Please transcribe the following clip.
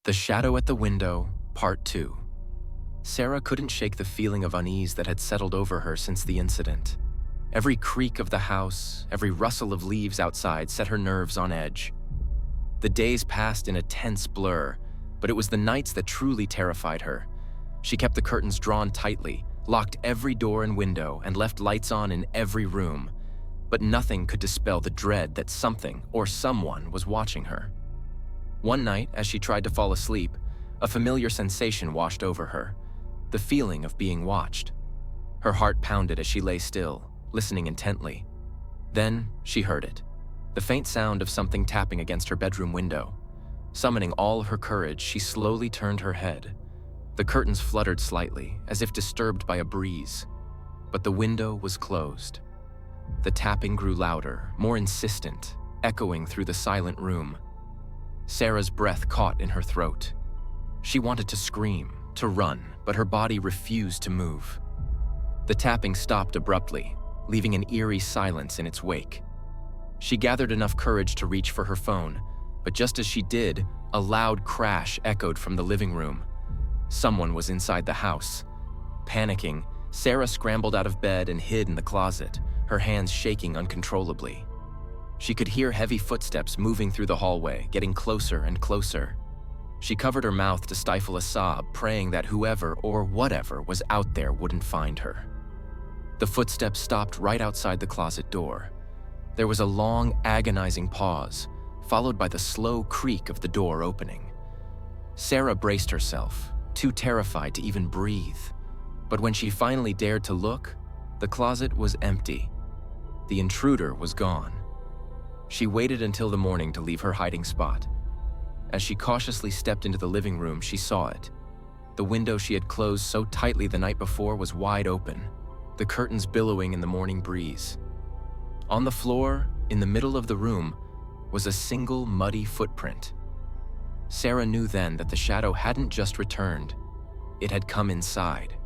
The Shadow at the Window, Part 2. Sarah couldn't shake the feeling of unease that had settled over her since the incident. Every creak of the house, every rustle of leaves outside set her nerves on edge. The days passed in a tense blur, but it was the nights that truly terrified her. She kept the curtains drawn tightly, locked every door and window, and left lights on in every room. But nothing could dispel the dread that something or someone was watching her. One night, as she tried to fall asleep, a familiar sensation washed over her, the feeling of being watched. Her heart pounded as she lay still, listening intently. Then she heard it, the faint sound of something tapping against her bedroom window. Summoning all her courage, she slowly turned her head. The curtains fluttered slightly, as if disturbed by a breeze, but the window was closed. The tapping grew louder, more insistent, echoing through the silent room. Sarah's breath caught in her throat. She wanted to scream, to run, but her body refused to move. The tapping stopped abruptly, leaving an eerie silence in its wake. She gathered enough courage to reach for her phone, but just as she did, a loud crash echoed from the living room. Someone was inside the house. Panicking, Sarah scrambled out of bed and hid in the closet, her hands shaking uncontrollably. She could hear heavy footsteps moving through the hallway, getting closer and closer. She covered her mouth to stifle a sob, praying that whoever or whatever was out there wouldn't find her. The footsteps stopped right outside the closet door. There was a long, agonizing pause, followed by the slow creak of the door opening. Sarah braced herself, too terrified to even breathe. But when she finally dared to look, the closet was empty. The intruder was gone. She waited until the morning to leave her hiding spot. As she cautiously stepped into the living room, she saw it. The window she had closed so tightly the night before was wide open, the curtains billowing in the morning breeze. On the floor, in the middle of the room, was a single muddy footprint. Sarah knew then that the shadow hadn't just returned. It had come inside.